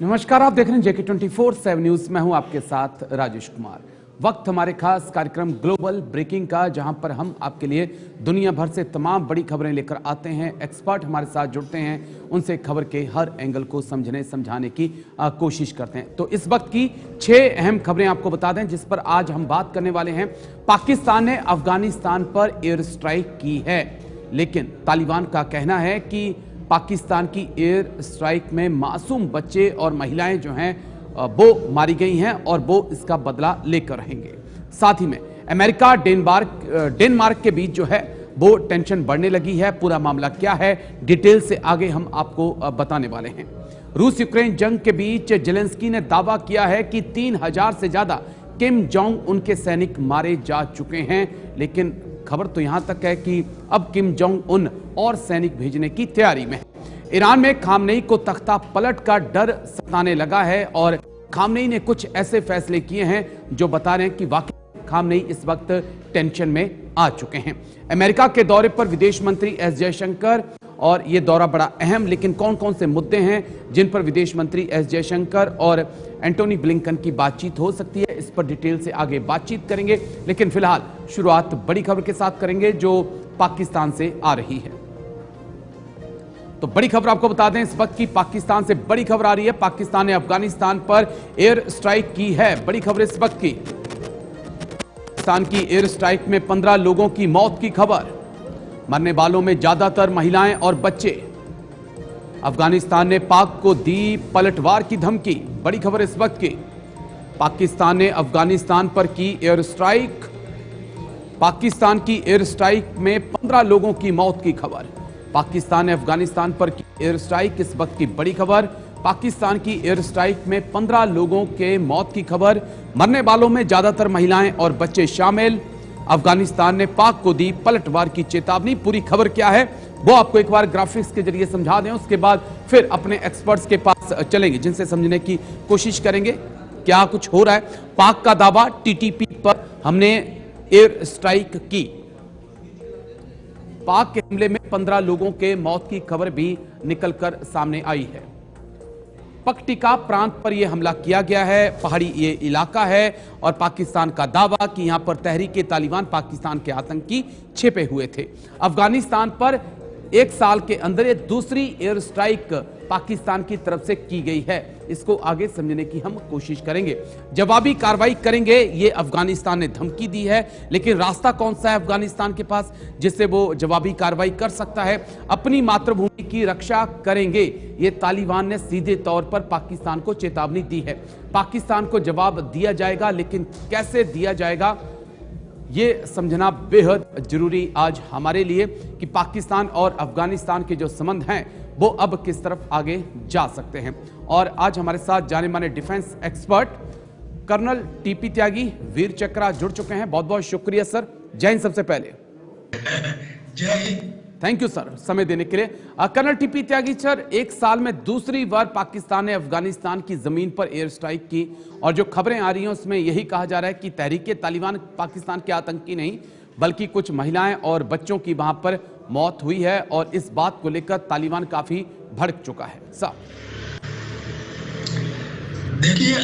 नमस्कार, आप देख रहे हैं जेके 24/7 न्यूज। मैं हूं आपके साथ राजेश कुमार। वक्त हमारे खास कार्यक्रम ग्लोबल ब्रेकिंग का, जहां पर हम आपके लिए दुनिया भर से तमाम बड़ी खबरें लेकर आते हैं। एक्सपर्ट हमारे साथ जुड़ते हैं, उनसे खबर के हर एंगल को समझाने की कोशिश करते हैं। तो इस वक्त की 6 अहम खबरें आपको बता दें, जिस पर आज हम बात करने वाले हैं। पाकिस्तान ने अफगानिस्तान पर एयर स्ट्राइक की है, लेकिन तालिबान का कहना है कि पाकिस्तान की एयर स्ट्राइक में मासूम बच्चे और महिलाएं जो हैं वो मारी गई हैं और वो इसका बदला लेकर रहेंगे। साथ ही में अमेरिका डेनमार्क के बीच जो है वो टेंशन बढ़ने लगी है। पूरा मामला क्या है, डिटेल से आगे हम आपको बताने वाले हैं। रूस यूक्रेन जंग के बीच जेलेंस्की ने दावा किया है कि 3000 से ज्यादा किम जोंग उनके सैनिक मारे जा चुके हैं, लेकिन खबर तो यहां तक है कि अब किम जोंग उन और सैनिक भेजने की तैयारी में है। ईरान में खामनेई को तख्ता पलट का डर सताने लगा है और खामनेई ने कुछ ऐसे फैसले किए हैं जो बता रहे हैं कि वाकई खामनेई इस वक्त टेंशन में आ चुके हैं। अमेरिका के दौरे पर विदेश मंत्री एस जयशंकर, और यह दौरा बड़ा अहम, लेकिन कौन कौन से मुद्दे हैं जिन पर विदेश मंत्री एस जयशंकर और एंटोनी ब्लिंकन की बातचीत हो सकती है, इस पर डिटेल से आगे बातचीत करेंगे। लेकिन फिलहाल शुरुआत बड़ी खबर के साथ करेंगे जो पाकिस्तान से आ रही है। तो बड़ी खबर आपको बता दें, इस वक्त की पाकिस्तान से बड़ी खबर आ रही है। पाकिस्तान ने अफगानिस्तान पर एयर स्ट्राइक की है। बड़ी खबर इस वक्त की, पाकिस्तान की एयर स्ट्राइक में 15 लोगों की मौत की खबर, मरने वालों में ज्यादातर महिलाएं और बच्चे। अफगानिस्तान ने पाक को दी पलटवार की धमकी। बड़ी खबर इस वक्त की, पाकिस्तान ने अफगानिस्तान पर की एयर स्ट्राइक। पाकिस्तान की एयर स्ट्राइक में 15 लोगों की मौत की खबर। पाकिस्तान ने अफगानिस्तान पर की एयर स्ट्राइक, इस वक्त की बड़ी खबर। पाकिस्तान की एयर स्ट्राइक में 15 लोगों के मौत की खबर, मरने वालों में ज्यादातर महिलाएं और बच्चे शामिल। अफगानिस्तान ने पाक को दी पलटवार की चेतावनी। पूरी खबर क्या है वो आपको एक बार ग्राफिक्स के जरिए समझा दें, उसके बाद फिर अपने एक्सपर्ट्स के पास चलेंगे जिनसे समझने की कोशिश करेंगे क्या कुछ हो रहा है। पाक का दावा, टीटीपी पर हमने एयर स्ट्राइक की। पाक के हमले में 15 लोगों के मौत की खबर भी निकलकर सामने आई है। पक्टिका प्रांत पर यह हमला किया गया है, पहाड़ी ये इलाका है, और पाकिस्तान का दावा कि यहां पर तहरीके तालिबान पाकिस्तान के आतंकी छिपे हुए थे। अफगानिस्तान पर एक साल के अंदर ये दूसरी एयर स्ट्राइक पाकिस्तान की तरफ से की गई है। इसको आगे समझने की हम कोशिश करेंगे। जवाबी कार्रवाई करेंगे, ये अफगानिस्तान ने धमकी दी है, लेकिन रास्ता कौन सा है अफगानिस्तान के पास जिससे वो जवाबी कार्रवाई कर सकता है? अपनी मातृभूमि की रक्षा करेंगे, ये तालिबान ने सीधे तौर पर पाकिस्तान को चेतावनी दी है। पाकिस्तान को जवाब दिया जाएगा, लेकिन कैसे दिया जाएगा ये समझना बेहद जरूरी आज हमारे लिए कि पाकिस्तान और अफगानिस्तान के जो संबंध हैं वो अब किस तरफ आगे जा सकते हैं। और आज हमारे साथ जाने माने डिफेंस एक्सपर्ट कर्नल टीपी त्यागी वीर चक्रा जुड़ चुके हैं। बहुत बहुत शुक्रिया सर। जय हिंद। सबसे पहले जय हिंद। थैंक यू सर समय देने के लिए। कर्नल टीपी त्यागी सर, एक साल में दूसरी बार पाकिस्तान ने अफगानिस्तान की जमीन पर एयर स्ट्राइक की, और जो खबरें आ रही हैं उसमें यही कहा जा रहा है कि तहरीके तालिबान पाकिस्तान के आतंकी नहीं बल्कि कुछ महिलाएं और बच्चों की वहां पर मौत हुई है, और इस बात को लेकर तालिबान काफी भड़क चुका है। सर देखिए,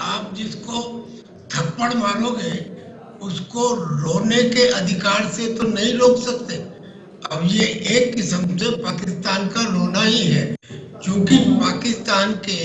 आप जिसको थप्पड़ मारोगे उसको रोने के अधिकार से तो नहीं रोक सकते। अब ये एक किस्म से पाकिस्तान का रोना ही है, क्योंकि पाकिस्तान के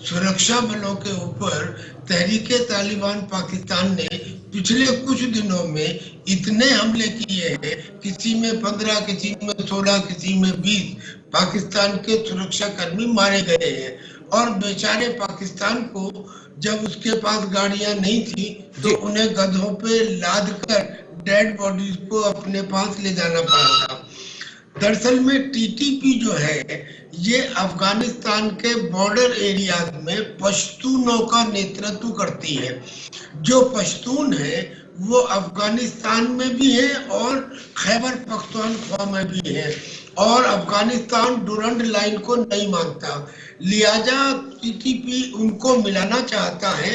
सुरक्षा बलों के ऊपर तहरीके तालिबान पाकिस्तान ने पिछले कुछ दिनों में इतने हमले किए हैं, किसी में 15, किसी में 16, किसी में 20 पाकिस्तान के सुरक्षा कर्मी मारे गए हैं। और बेचारे पाकिस्तान को जब उसके पास गाड़ियां नहीं थी तो उन्हें गधों पे लाद कर डेड बॉडीज को अपने पास ले जाना पड़ा था। दरअसल में टीटीपी जो है ये अफगानिस्तान के बॉर्डर एरिया में पश्तूनों का नेतृत्व करती है। जो पश्तून है वो अफगानिस्तान में भी है और खैबर पख्तूनख्वा में भी है, और अफगानिस्तान डुरंड लाइन को नहीं मानता, लिहाजा टीटीपी उनको मिलाना चाहता है।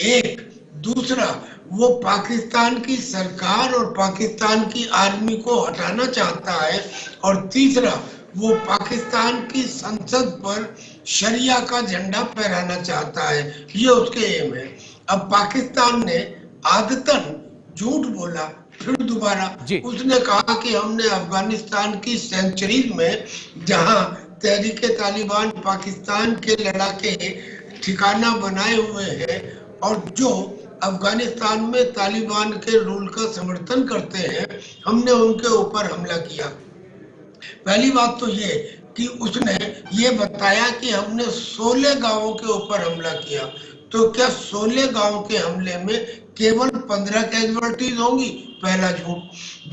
एक दूसरा, वो पाकिस्तान की सरकार और पाकिस्तान की आर्मी को हटाना चाहता है, और तीसरा वो पाकिस्तान की संसद पर शरिया का झंडा फहराना चाहता है, ये उसके एम है। अब पाकिस्तान ने आदतन झूठ बोला, फिर दोबारा उसने कहा कि हमने अफगानिस्तान की सेंचुरीज में जहां तहरीके तालिबान पाकिस्तान के लड़ाके ठिकाना बनाए हुए हैं और जो अफगानिस्तान में तालिबान के रूल का समर्थन करते हैं, हमने उनके ऊपर हमला किया। पहली बात तो ये कि उसने ये बताया कि हमने 16 गांवों के ऊपर हमला किया, तो क्या 16 गांवों के हमले में केवल 15 कैजुअल्टीज होंगी? पहला झूठ।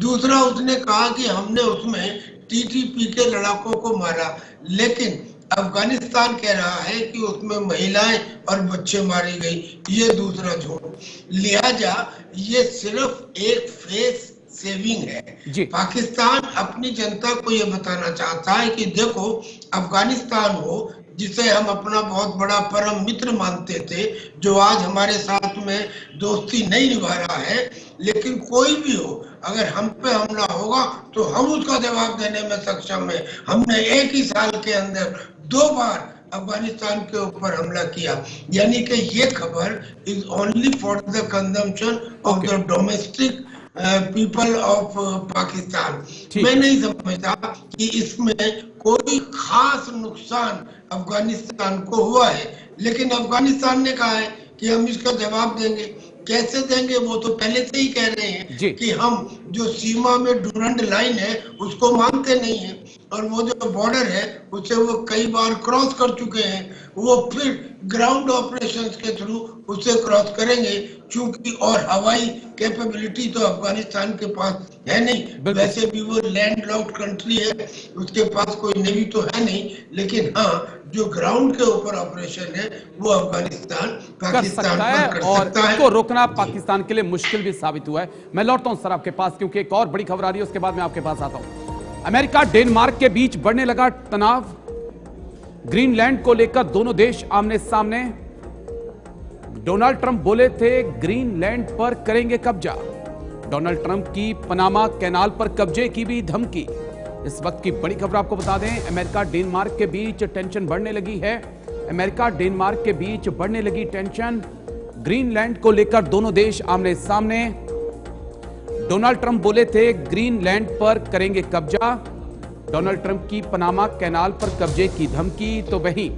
दूसरा, उसने कहा कि हमने उसमें टीटीपी के लड़ाकों को मारा, लेकिन अफगानिस्तान कह रहा है कि उसमें महिलाएं और बच्चे मारे गए, ये दूसरा झूठ। लिहाजा ये सिर्फ एक फेस सेविंग है। पाकिस्तान अपनी जनता को ये बताना चाहता है कि देखो, अफगानिस्तान हो जिसे हम अपना बहुत बड़ा परम मित्र मानते थे, जो आज हमारे साथ में दोस्ती नहीं निभा रहा है, लेकिन कोई भी हो, अगर हम पे हमला होगा तो हम उसका जवाब देने में सक्षम है। हमने एक ही साल के अंदर 2 बार अफगानिस्तान के ऊपर हमला किया, यानी कि ये खबर is only for the consumption of the domestic people of Pakistan. मैं नहीं समझता कि इसमें कोई खास नुकसान अफगानिस्तान को हुआ है, लेकिन अफगानिस्तान ने कहा है कि हम इसका जवाब देंगे। कैसे देंगे वो तो पहले से ही कह रहे हैं कि हम जो सीमा में डूरंड लाइन है उसको मानते नहीं है, और वो जो बॉर्डर है उसे वो कई बार क्रॉस कर चुके हैं, वो फिर ग्राउंड ऑपरेशंस के थ्रू उसे क्रॉस करेंगे, क्योंकि और हवाई कैपेबिलिटी तो अफगानिस्तान के पास है नहीं। वैसे भी वो लैंड लॉक्ड कंट्री है, उसके पास कोई नेवी तो है नहीं, लेकिन हाँ, जो ग्राउंड के ऊपर ऑपरेशन है वो अफगानिस्तान पाकिस्तान पर कर सकता है, और इसको रोकना पाकिस्तान के लिए मुश्किल भी साबित हुआ है। मैं लौटता हूं सर आपके पास, क्योंकि एक और बड़ी खबर आ रही है, उसके बाद मैं आपके पास आता हूं। अमेरिका डेनमार्क के बीच बढ़ने लगा तनाव, ग्रीनलैंड को लेकर दोनों देश आमने सामने। डोनाल्ड ट्रंप बोले थे ग्रीनलैंड पर करेंगे कब्जा। डोनाल्ड ट्रंप की पनामा कैनाल पर कब्जे की भी धमकी। इस वक्त की बड़ी खबर आपको बता दें, अमेरिका डेनमार्क के बीच टेंशन बढ़ने लगी है। अमेरिका डेनमार्क के बीच बढ़ने लगी टेंशन, ग्रीनलैंड को लेकर दोनों देश आमने सामने। डोनाल्ड ट्रंप बोले थे ग्रीनलैंड पर करेंगे कब्जा, डोनाल्ड ट्रंप की पनामा कैनाल पर कब्जे की धमकी। तो वहीं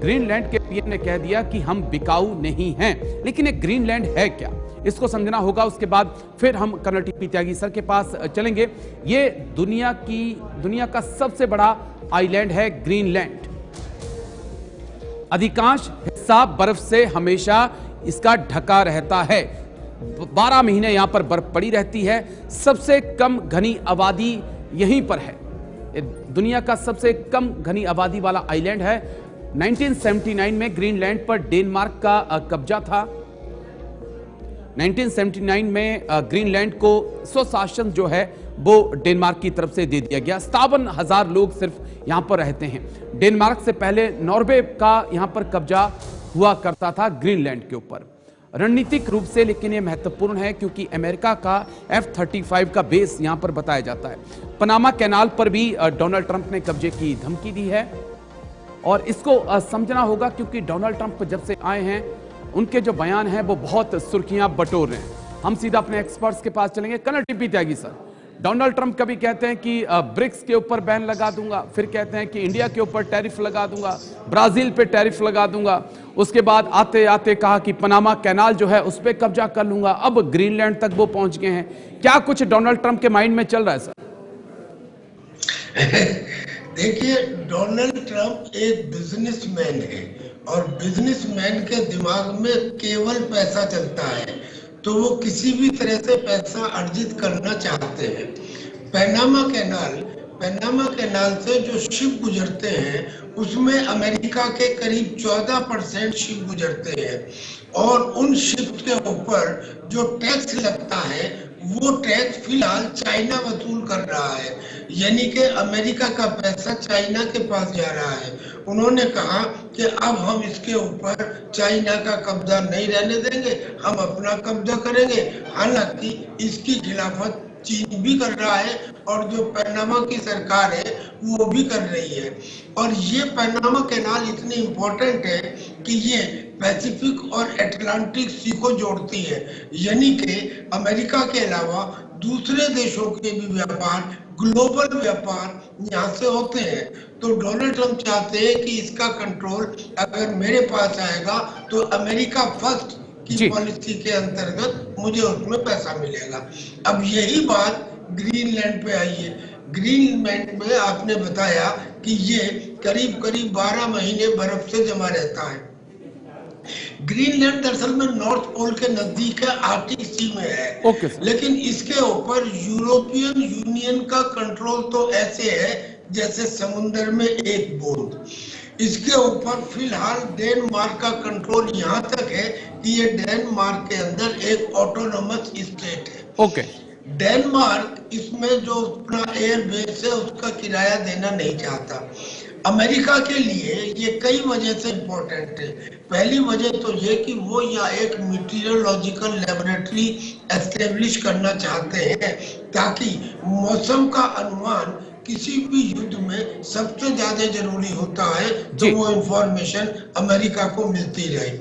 ग्रीनलैंड के पीएम ने कह दिया कि हम बिकाऊ नहीं हैं। लेकिन ये ग्रीनलैंड है क्या, इसको समझना होगा। उसके बाद फिर हम कर्नल टीपी त्यागी सर के पास चलेंगे। ये दुनिया का सबसे बड़ा आइलैंड है ग्रीनलैंड। अधिकांश हिस्सा बर्फ से हमेशा इसका ढका रहता है, 12 महीने यहां पर बर्फ पड़ी रहती है। सबसे कम घनी आबादी यहीं पर है, दुनिया का सबसे कम घनी आबादी वाला आइलैंड है। 1979 में ग्रीनलैंड पर डेनमार्क का कब्जा था। 1979 में ग्रीनलैंड को स्वशासन जो है वो डेनमार्क की तरफ से दे दिया गया। 57,000 लोग सिर्फ यहां पर रहते हैं। डेनमार्क से पहले नॉर्वे का यहां पर कब्जा हुआ करता था ग्रीनलैंड के ऊपर, रणनीतिक रूप से। लेकिन यह महत्वपूर्ण है क्योंकि अमेरिका का F-35 का बेस यहां पर बताया जाता है। पनामा कैनाल पर भी डोनाल्ड ट्रंप ने कब्जे की धमकी दी है, और इसको समझना होगा क्योंकि डोनाल्ड ट्रंप जब से आए हैं उनके जो बयान हैं वो बहुत सुर्खियां बटोर रहे हैं। हम सीधा अपने एक्सपर्ट्स के पास चलेंगे। कर्नल टीपी त्यागी सर, डोनाल्ड ट्रंप कभी कहते हैं कि ब्रिक्स के ऊपर बैन लगा दूंगा, फिर कहते हैं कि इंडिया के ऊपर टैरिफ लगा दूंगा, ब्राजील पे टैरिफ लगा दूंगा, उसके बाद आते आते कहा कि पनामा कैनाल जो है उस पर कब्जा कर लूंगा, अब ग्रीनलैंड तक वो पहुंच गए हैं। क्या कुछ डोनाल्ड ट्रंप के माइंड में चल रहा है सर? देखिए, डोनाल्ड ट्रंप एक बिजनेसमैन है, और बिजनेसमैन के दिमाग में केवल पैसा चलता है, तो वो किसी भी तरह से पैसा अर्जित करना चाहते हैं। पनामा कैनाल से जो शिप गुजरते हैं उसमें अमेरिका के करीब 14% शिप गुजरते हैं, और उन शिप के ऊपर जो टैक्स लगता है वो टैक्स फिलहाल चाइना वसूल कर रहा है, यानी कि अमेरिका का पैसा चाइना के पास जा रहा है। उन्होंने कहा कि अब हम इसके ऊपर चाइना का कब्जा नहीं रहने देंगे, हम अपना कब्जा करेंगे। हालांकि इसकी खिलाफत चीन भी कर रहा है और जो पनामा की सरकार है वो भी कर रही है। और ये पनामा कैनाल इतनी इम्पोर्टेंट है कि ये पैसिफिक और अटलांटिक सी को जोड़ती है, यानी कि अमेरिका के अलावा दूसरे देशों के भी व्यापार, ग्लोबल व्यापार यहाँ से होते हैं। तो डोनाल्ड ट्रंप चाहते हैं कि इसका कंट्रोल अगर मेरे पास आएगा तो अमेरिका फर्स्ट की पॉलिसी के अंतर्गत मुझे उसमें पैसा मिलेगा। अब यही बात ग्रीनलैंड पे आई है। ग्रीनलैंड में आपने बताया कि ये करीब करीब 12 महीने बर्फ से जमा रहता है। ग्रीनलैंड दरअसल में नॉर्थ पोल के नजदीक है, आर्कटिक सी में है। लेकिन इसके ऊपर यूरोपियन यूनियन का कंट्रोल तो ऐसे है जैसे समुद्र में एक बूंद। इसके ऊपर फिलहाल डेनमार्क का कंट्रोल यहाँ तक है कि ये डेनमार्क के अंदर एक ऑटोनोमस स्टेट है। डेनमार्क इसमें जो अपना एयर बेस है उसका किराया देना नहीं चाहता। अमेरिका के लिए ये कई वजह से इम्पोर्टेंट है। पहली वजह तो ये कि वो यहाँ एक मीटीरियोलॉजिकल लेबोरेटरी एस्टेब्लिश करना चाहते हैं ताकि मौसम का अनुमान किसी भी युद्ध में सबसे ज्यादा जरूरी होता है तो वो इंफॉर्मेशन अमेरिका को मिलती रहे।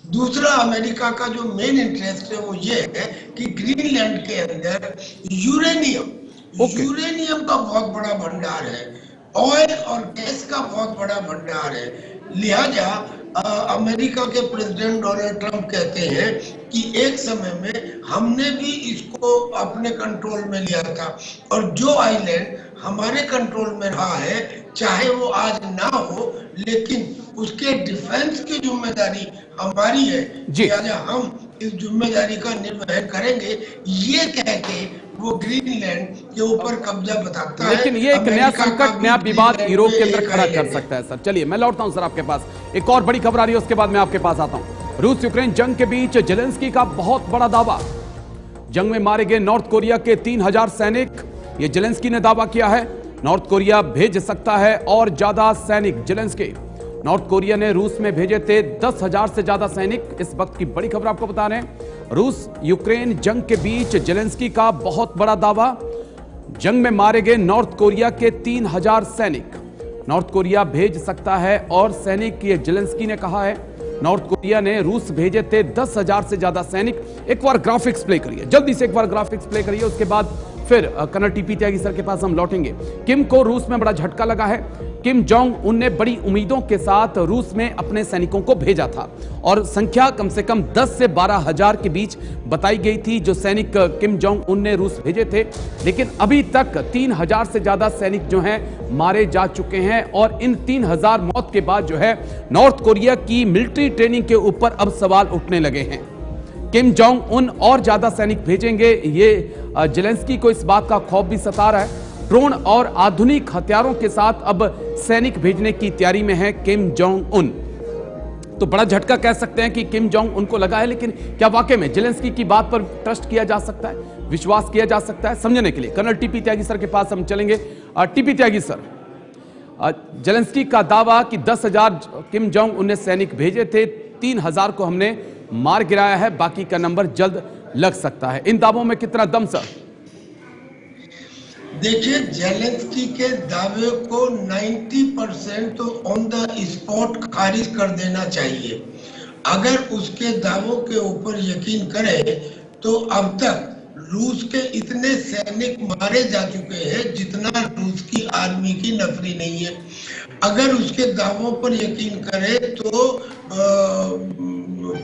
दूसरा, अमेरिका का जो मेन इंटरेस्ट है वो ये है कि ग्रीनलैंड के अंदर यूरेनियम का बहुत बड़ा भंडार है, ऑयल और गैस का बहुत बड़ा भंडार है। लिहाजा अमेरिका के प्रेसिडेंट डोनाल्ड ट्रंप कहते हैं कि एक समय में हमने भी इसको अपने कंट्रोल में लिया था और जो आइलैंड हमारे कंट्रोल में रहा है चाहे वो आज ना हो लेकिन उसके डिफेंस की जिम्मेदारी हमारी है, लिहाजा हम इस जिम्मेदारी का निर्वहन करेंगे। ये कह के वो ग्रीनलैंड के ऊपर कब्जा बताता है। लेकिन ये एक नया संकट, नया विवाद यूरोप के अंदर खड़ा कर सकता है। सर चलिए मैं लौटता हूं सर आपके पास, एक और बड़ी खबर आ रही है उसके बाद मैं आपके पास आता हूं। रूस यूक्रेन जंग के बीच जेलेंस्की का बहुत बड़ा दावा, जंग में मारे गए नॉर्थ कोरिया के 3000 सैनिक, ये जेलेंस्की ने दावा किया है। नॉर्थ कोरिया भेज सकता है और ज्यादा सैनिक। जेलेंस्की, नॉर्थ कोरिया ने रूस में भेजे थे 10,000 से ज्यादा सैनिक। इस वक्त की बड़ी खबर आपको बता रहे हैं, रूस यूक्रेन जंग के बीच जेलेंस्की का बहुत बड़ा दावा, जंग में मारे गए नॉर्थ कोरिया के 3000 सैनिक नॉर्थ कोरिया भेज सकता है और सैनिक, ये जेलेंस्की ने कहा है। नॉर्थ कोरिया ने रूस भेजे थे 10,000 से ज्यादा सैनिक। एक बार ग्राफिक्स प्ले करिए, जल्दी से एक बार ग्राफिक्स प्ले करिए, उसके बाद फिर कर्नल टीपी त्यागी सर के पास हम लौटेंगे। किम को रूस में बड़ा झटका लगा है। किम जोंग उन ने बड़ी उम्मीदों के साथ रूस में अपने सैनिकों को भेजा था और संख्या कम से कम 10 से 12,000 के बीच बताई गई थी जो सैनिक किम जोंग उन ने रूस भेजे थे। लेकिन अभी तक 3,000 से ज्यादा सैनिक जो हैं मारे जा चुके हैं और इन 3,000 मौत के बाद जो है नॉर्थ कोरिया की मिलिट्री ट्रेनिंग के ऊपर अब सवाल उठने लगे हैं। किम जोंग उन और ज्यादा सैनिक भेजेंगे, ये जेलेंस्की को इस बात का खौफ भी सता रहा है। ड्रोन और आधुनिक हथियारों के साथ अब सैनिक भेजने की तैयारी में है किम जोंग उन। तो बड़ा झटका कह सकते हैं कि किम जोंग उनको लगा है, लेकिन क्या वाकई में जेलेंस्की की बात पर ट्रस्ट किया जा सकता है, विश्वास किया जा सकता है? समझने के लिए कर्नल टीपी त्यागी सर के पास हम चलेंगे। टीपी त्यागी सर, जेलेंस्की का दावा कि 10,000 किम जोंग उन ने सैनिक भेजे थे, 3,000 को हमने मार गिराया है, बाकी का नंबर जल्द लग सकता है, इन दावों में कितना दम सर? देखिए, जेलेंस्की के दावे को 90% तो ऑन द स्पॉट खारिज कर देना चाहिए। अगर उसके दावों के ऊपर यकीन करें तो अब तक रूस के इतने सैनिक मारे जा चुके हैं जितना रूस की आर्मी की नफरी नहीं है। अगर उसके दावों पर यकीन करें तो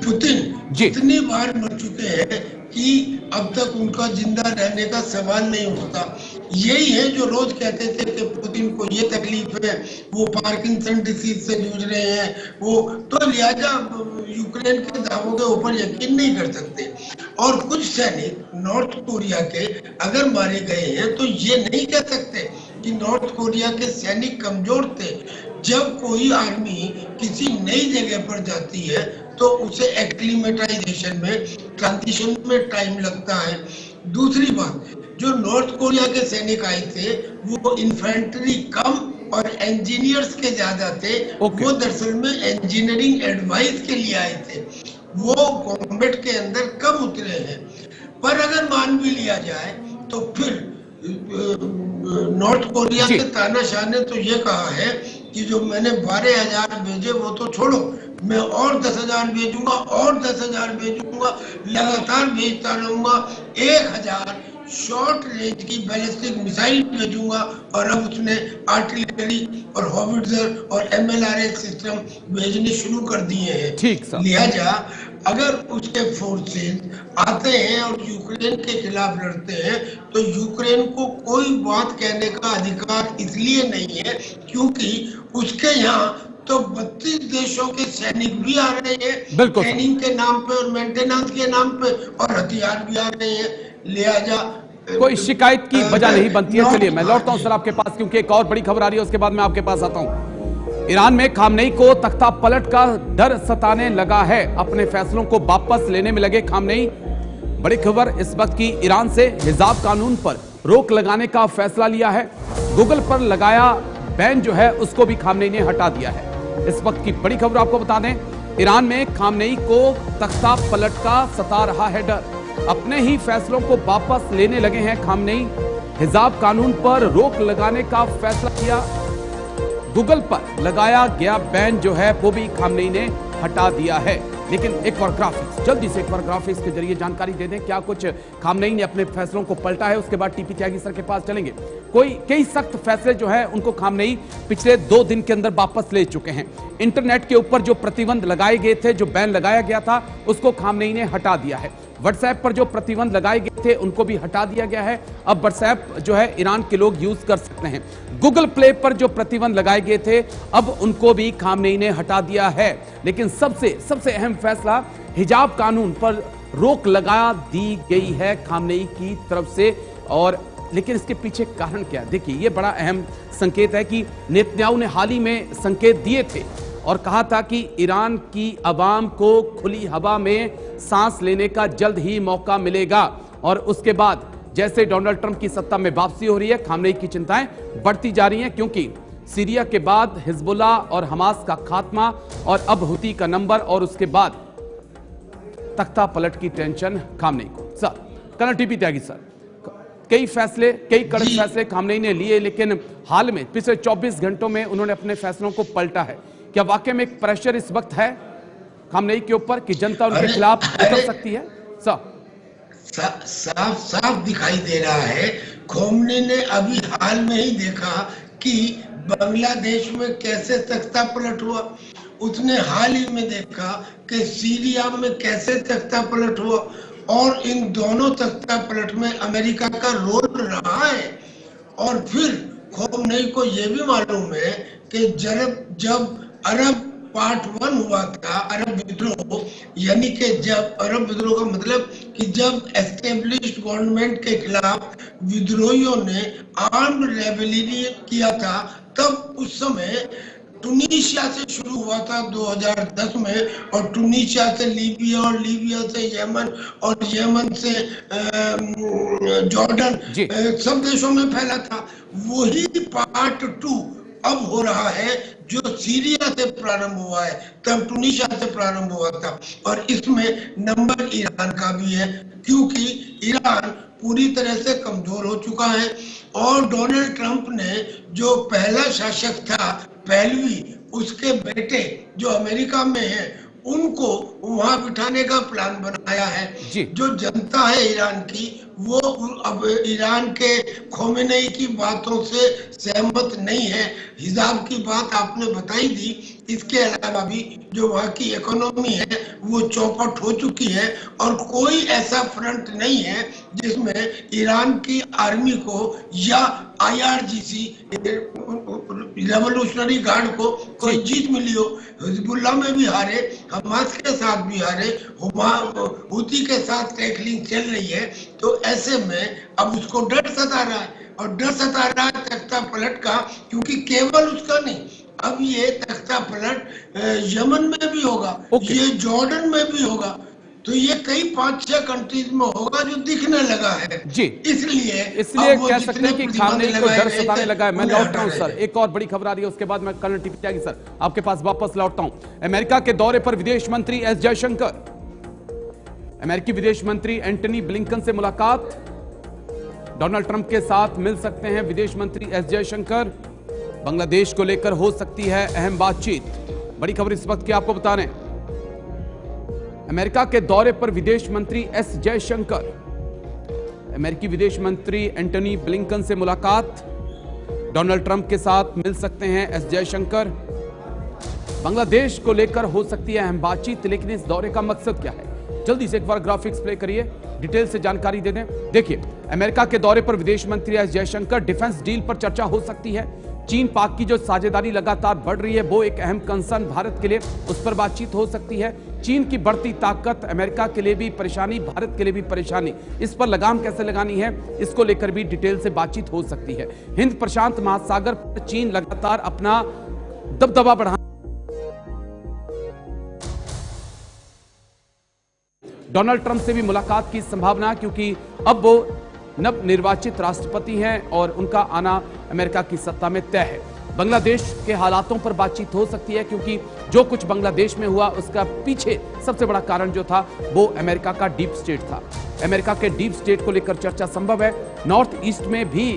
पुतिन जितनी बार मर चुके हैं कि अब तक उनका जिंदा रहने का सवाल नहीं उठता। यही है जो रोज कहते थे कि पुतिन को ये तकलीफ है, वो पार्किंसन डिसीज से जूझ रहे हैं, वो तो लिहाजा यूक्रेन के दावों के ऊपर यकीन नहीं कर सकते। और कुछ सैनिक नॉर्थ कोरिया के अगर मारे गए हैं तो ये नहीं कह सकते कि नॉर्थ कोरिया के सैनिक कमजोर थे। जब कोई आर्मी किसी नई जगह पर जाती है तो उसे एक्लिमेटाइजेशन में, ट्रांजिशन में टाइम लगता है। दूसरी बात, जो नॉर्थ कोरिया के सैनिक आए थे वो इन्फेंट्री कम और इंजीनियर्स के ज्यादा थे। वो दरअसल में इंजीनियरिंग एडवाइस के लिए आए थे, वो कॉम्बैट के अंदर कम उतरे हैं। पर अगर मान भी लिया जाए तो फिर नॉर्थ कोरिया जी। के तानाशाह ने तो ये कहा है कि जो मैंने 12,000 भेजे वो तो छोड़ो, मैं और 10,000 भेजूंगा और 10,000 भेजूंगा, लगातार भेजता रहूंगा, 1,000 शॉर्ट रेंज की बैलिस्टिक मिसाइल भेजूंगा। और अब उसने आर्टिलरी और हॉविट्जर और MLRS सिस्टम भेजने शुरू कर दिए हैं। ठीक सर। लिहाजा अगर उसके फोर्सेस आते हैं और यूक्रेन के खिलाफ लड़ते हैं तो यूक्रेन को कोई बात कहने का अधिकार इसलिए नहीं है क्योंकि उसके यहाँ तो 32 देशों के सैनिक भी आ रहे हैं बिल्कुल ट्रेनिंग के नाम पे और मेंटेनेंस के नाम पे, और हथियार भी आ रहे हैं। लिहाजा कोई शिकायत की वजह नहीं बनती है। चलिए मैं लौटता हूं सर आपके पास, क्योंकि एक और बड़ी खबर आ रही है, उसके बाद मैं आपके पास आता हूं। ईरान में खामनेई को तख्ता पलट का डर सताने लगा है। अपने फैसलों को वापस लेने में लगे खामनेई। बड़ी खबर इस वक्त की, ईरान से हिजाब कानून पर रोक लगाने का फैसला लिया है। गूगल पर लगाया बैन जो है उसको भी खामनेई ने हटा दिया है। इस वक्त की बड़ी खबर आपको बता दें, ईरान में खामनेई को तख्ता पलट का सता रहा है डर। अपने ही फैसलों को वापस लेने लगे हैं खामनेई। हिजाब कानून पर रोक लगाने का फैसला किया। गूगल पर लगाया गया बैन जो है वो भी खामनेई ने हटा दिया है। लेकिन एक बार ग्राफिक्स, जल्दी से एक बार ग्राफिक्स के जरिए जानकारी दे दें क्या कुछ खामनेई ने अपने फैसलों को पलटा है। उसके बाद टीपी त्यागी सर के पास चलेंगे। कई सख्त फैसले जो है उनको खामनेई पिछले 2 दिन के अंदर वापस ले चुके हैं। इंटरनेट के ऊपर जो प्रतिबंध लगाए गए थे, जो बैन लगाया गया था, उसको खामनेई ने हटा दिया है। व्हाट्सएप पर जो प्रतिबंध लगाए गए थे उनको भी हटा दिया गया है। अब व्हाट्सएप जो है ईरान के लोग यूज कर सकते हैं। गूगल प्ले पर जो प्रतिबंध लगाए गए थे अब उनको भी खामनेई ने हटा दिया है। लेकिन सबसे अहम फैसला, हिजाब कानून पर रोक लगा दी गई है खामनेई की तरफ से। और लेकिन इसके पीछे कारण क्या है? देखिए, ये बड़ा अहम संकेत है कि नेतन्याहू ने हाल ही में संकेत दिए थे और कहा था कि ईरान की आवाम को खुली हवा में सांस लेने का जल्द ही मौका मिलेगा। और उसके बाद जैसे डोनाल्ड ट्रंप की सत्ता में वापसी हो रही है, खामनेई की चिंताएं बढ़ती जा रही हैं, क्योंकि सीरिया के बाद हिजबुल्लाह और हमास का खात्मा और अब हुती का नंबर, और उसके बाद तख्ता पलट की टेंशन खामनेई को। सर, कर्नल टीपी त्यागी सर, कई कड़क फैसले खामनेई ने लिए, लेकिन हाल में पिछले 24 घंटों में उन्होंने अपने फैसलों को पलटा है। क्या वाकई में एक प्रेशर इस वक्त है खामनेई के ऊपर कि जनता उनके खिलाफ उतर सकती है? साफ दिखाई दे रहा है। खोमनी ने अभी हाल में ही देखा कि बांग्लादेश में कैसे तख्ता पलट हुआ, उसने हाल ही में देखा कि सीरिया में कैसे तख्ता पलट हुआ, और इन दोनों तख्ता पलट में अमेरिका का रोल रहा है। और फिर खोमनी को यह भी मालूम है कि जब अरब पार्ट 1 हुआ था, अरब विद्रोह, यानी कि जब अरब विद्रोह का मतलब कि जब एस्टेब्लिश्ड गवर्नमेंट के खिलाफ विद्रोहियों ने आर्म्ड रेबेलियन किया था, तब उस समय टूनीशिया से शुरू हुआ था 2010 में, और टूनीशिया से लीबिया, और लीबिया से यमन, और यमन से जॉर्डन, सब देशों में फैला था। वही पार्ट 2 अब हो रहा है जो सीरिया से प्रारंभ हुआ है, तब टूनीशिया से प्रारंभ हुआ था। और इसमें नंबर ईरान का भी है, क्योंकि ईरान पूरी तरह से कमजोर हो चुका है। और डोनाल्ड ट्रंप ने जो पहला शासक था, पहलवी, उसके बेटे जो अमेरिका में है, उनको वहां बिठाने का प्लान बनाया है। जो जनता है ईरान की, वो अब ईरान के खोमेनी की बातों से सहमत नहीं है। हिजाब की बात आपने बताई दी, इसके अलावा भी जो वहाँ की इकोनॉमी है वो चौपट हो चुकी है, और कोई ऐसा फ्रंट नहीं है जिसमें ईरान की आर्मी को या IRGC रेवोल्यूशनरी गार्ड को कोई जीत मिली हो। हिजबुल्लाह में भी हारे, हमास के साथ भी हारे, हुती के साथ टैकलिंग चल रही है। तो ऐसे में अब उसको डर सता रहा है, और डर सता रहा है तख्ता पलट का, क्योंकि केवल उसका नहीं, अब ये तख्ता पलट यमन में भी होगा, ये जॉर्डन में भी होगा, तो ये कई 5-6 कंट्रीज में होगा जो दिखने लगा है। जी, इसलिए कह सकते हैं कि खामनेई को डर सताने लगा है। मैं लौट रहा हूं सर, एक और बड़ी खबर आ रही है, उसके बाद मैं कर्नल टीपी त्यागी सर आपके पास वापस लौटता हूं। अमेरिका के दौरे पर विदेश मंत्री एस जयशंकर, अमेरिकी विदेश मंत्री एंटनी ब्लिंकन से मुलाकात। डोनाल्ड ट्रंप के साथ मिल सकते हैं विदेश मंत्री एस जयशंकर। बांग्लादेश को लेकर हो सकती है अहम बातचीत। बड़ी खबर इस वक्त की आपको बता रहे हैं। अमेरिका के दौरे पर विदेश मंत्री एस जयशंकर। अमेरिकी विदेश मंत्री एंटनी ब्लिंकन से मुलाकात। डोनाल्ड ट्रंप के साथ मिल सकते हैं एस जयशंकर। बांग्लादेश को लेकर हो सकती है अहम बातचीत, लेकिन इस दौरे का मकसद क्या है? जल्दी से एक बार ग्राफिक्स प्ले करिए, डिटेल से जानकारी दे दें। देखिए, अमेरिका के दौरे पर विदेश मंत्री एस जयशंकर। डिफेंस डील पर चर्चा हो सकती है। चीन पाक की जो साझेदारी लगातार बढ़ रही है, वो एक अहम कंसर्न भारत के लिए, उस पर बातचीत हो सकती है। चीन की बढ़ती ताकत अमेरिका के लिए भी परेशानी, भारत के लिए भी परेशानी, इस पर लगाम कैसे लगानी है, इसको लेकर भी डिटेल से बातचीत हो सकती है। हिंद प्रशांत महासागर पर चीन लगातार अपना दबदबा बढ़ा, डोनाल्ड ट्रंप से भी मुलाकात की संभावना, क्योंकि अब वो नवनिर्वाचित राष्ट्रपति हैं और उनका आना अमेरिका की सत्ता में तय है। बांग्लादेश के हालातों पर बातचीत हो सकती है, क्योंकि जो कुछ बांग्लादेश में हुआ उसका पीछे सबसे बड़ा कारण जो था वो अमेरिका का डीप स्टेट था। अमेरिका के डीप स्टेट को लेकर चर्चा संभव है। नॉर्थ ईस्ट में भी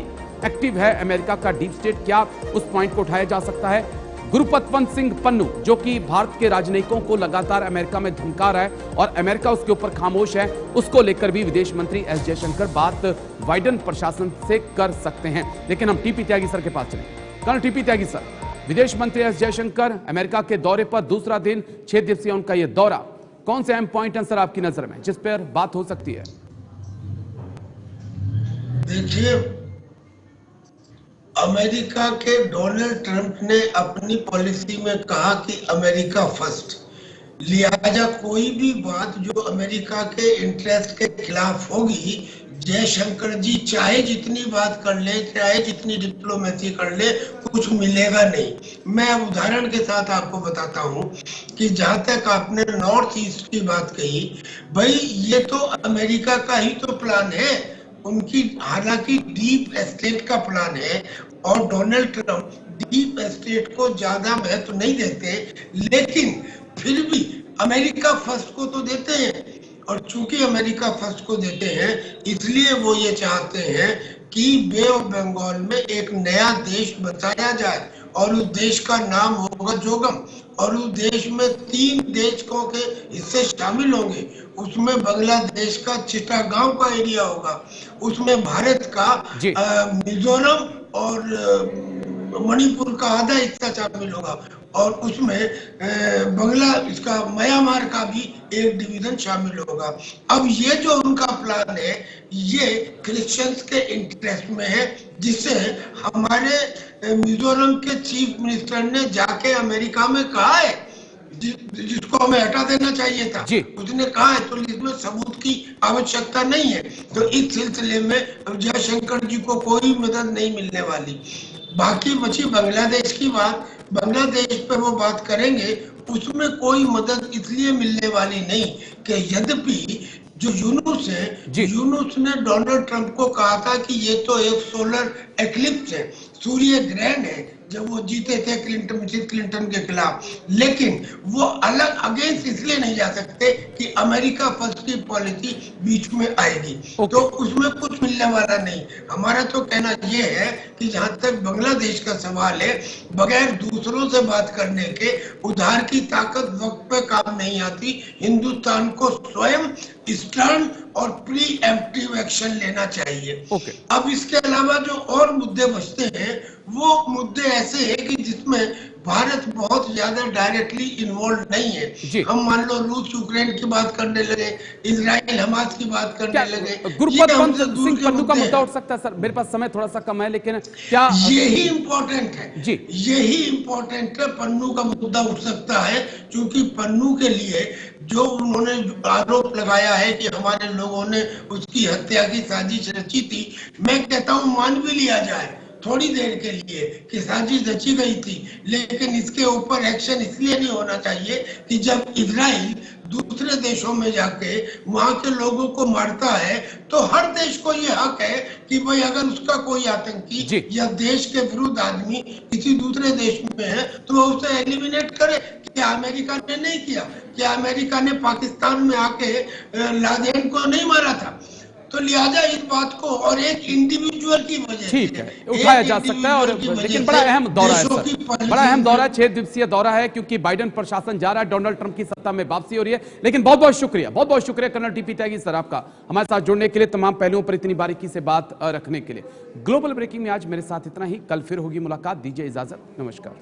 एक्टिव है अमेरिका का डीप स्टेट, क्या उस पॉइंट को उठाया जा सकता है? गुरुपतवंत सिंह पन्नू, जो कि भारत के राजनयिकों को लगातार अमेरिका में धमका रहा है और अमेरिका उसके ऊपर खामोश है, उसको लेकर भी विदेश मंत्री एस जयशंकर बात बाइडेन प्रशासन से कर सकते हैं। लेकिन हम टीपी त्यागी सर के पास चलें। कर्नल टीपी त्यागी सर, विदेश मंत्री एस जयशंकर अमेरिका के दौरे पर दूसरा दिन, 6 दिवसीय उनका यह दौरा, कौन से अहम पॉइंट हैं सर आपकी नजर में जिस पर बात हो सकती है? देखिए, अमेरिका के डोनाल्ड ट्रंप ने अपनी पॉलिसी में कहा कि अमेरिका फर्स्ट, लिहाजा कोई भी बात जो अमेरिका के इंटरेस्ट के खिलाफ होगी, जयशंकर जी चाहे जितनी बात कर ले, चाहे जितनी डिप्लोमेसी कर ले, कुछ मिलेगा नहीं। मैं उदाहरण के साथ आपको बताता हूं कि जहां तक आपने नॉर्थ ईस्ट की बात कही, भाई ये तो अमेरिका का ही तो प्लान है, उनकी हालांकि डीप स्टेट का प्लान है और डोनाल्ड ट्रंप डीप स्टेट को ज्यादा महत्व नहीं देते, लेकिन फिर भी अमेरिका फर्स्ट को तो देते हैं। और चूंकि अमेरिका फर्स्ट को देते हैं, इसलिए वो ये चाहते हैं कि बे ऑफ बंगाल में एक नया देश बसाया जाए और उस देश का नाम होगा जोगम, और उस देश में 3 देशों के हिस्से शामिल होंगे। उसमें बांग्लादेश का चिटागांव का एरिया होगा, उसमें भारत का मिजोरम और मणिपुर का आधा हिस्सा शामिल होगा, और उसमें इसका म्यांमार का भी एक डिवीजन शामिल होगा। अब ये जो उनका प्लान है, ये क्रिश्चियंस के इंटरेस्ट में है, जिसे हमारे मिजोरम के चीफ मिनिस्टर ने जाके अमेरिका में कहा है, जिसको हमें हटा देना चाहिए था, उसने कहा है, तो इसमें सबूत की आवश्यकता नहीं है। तो इस सिलसिले में जयशंकर जी को कोई मदद नहीं मिलने वाली। बाकी बची बांग्लादेश की बात, बांग्लादेश पर वो बात करेंगे, उसमें कोई मदद इसलिए मिलने वाली नहीं कि यद्यपि जो यूनुस है, यूनुस ने डोनाल्ड ट्रंप को कहा था कि ये तो एक सोलर एक्लिप्स है, सूर्य ग्रहण है, जब वो जीते थे क्लिंटन के खिलाफ, लेकिन वो अलग अगेंस्ट इसलिए नहीं जा सकते कि अमेरिका फर्स्ट की पॉलिसी बीच में आएगी। तो उसमें कुछ मिलने वाला नहीं। हमारा तो कहना ये है कि जहां तक बांग्लादेश का सवाल है, बगैर दूसरों से बात करने के उधार की ताकत वक्त पे काम नहीं आती। हिंदुस्तान को स्वयं स्टर्न और प्री एम्प्टिव एक्शन लेना चाहिए। अब इसके अलावा जो और मुद्दे बचते हैं, वो मुद्दे ऐसे हैं कि जिसमें भारत बहुत ज्यादा डायरेक्टली इन्वॉल्व नहीं है। हम मान लो रूस यूक्रेन की बात करने लगे, इजराइल हमास की बात करने लगे, गुरुपतवंत सिंह पन्नू का मुद्दा उठ सकता है सर? मेरे पास समय थोड़ा सा कम है, लेकिन क्या यही इंपॉर्टेंट है जी, यही इंपॉर्टेंट है। पन्नू का मुद्दा उठ सकता है, क्योंकि पन्नू के लिए जो उन्होंने आरोप लगाया है कि हमारे लोगों ने उसकी हत्या की साजिश रची थी, मैं कहता हूं मान भी लिया जाए थोड़ी देर के लिए कि साजिश रची गई थी, लेकिन इसके ऊपर एक्शन इसलिए नहीं होना चाहिए कि जब इजराइल दूसरे देशों में जाके वहां के लोगों को मारता है, तो हर देश को ये हक है कि भाई अगर उसका कोई आतंकी या देश के विरुद्ध आदमी किसी दूसरे देश में है तो वो उसे एलिमिनेट करे। क्या अमेरिका ने नहीं किया? क्या अमेरिका ने पाकिस्तान में आके लादेन को नहीं मारा था? तो लिहाजा इस बात को और एक इंडिविजुअल की वजह ठीक है, उठाया जा सकता है। और लेकिन बड़ा अहम दौरा है सर, बड़ा अहम दौरा है, 6 दिवसीय दौरा है, क्योंकि बाइडेन प्रशासन जा रहा है, डोनाल्ड ट्रंप की सत्ता में वापसी हो रही है। लेकिन बहुत बहुत शुक्रिया कर्नल टीपी त्यागी सर आपका, हमारे साथ जुड़ने के लिए, तमाम पहलुओं पर इतनी बारीकी से बात रखने के लिए। ग्लोबल ब्रेकिंग में आज मेरे साथ इतना ही, कल फिर होगी मुलाकात, दीजिए इजाजत, नमस्कार।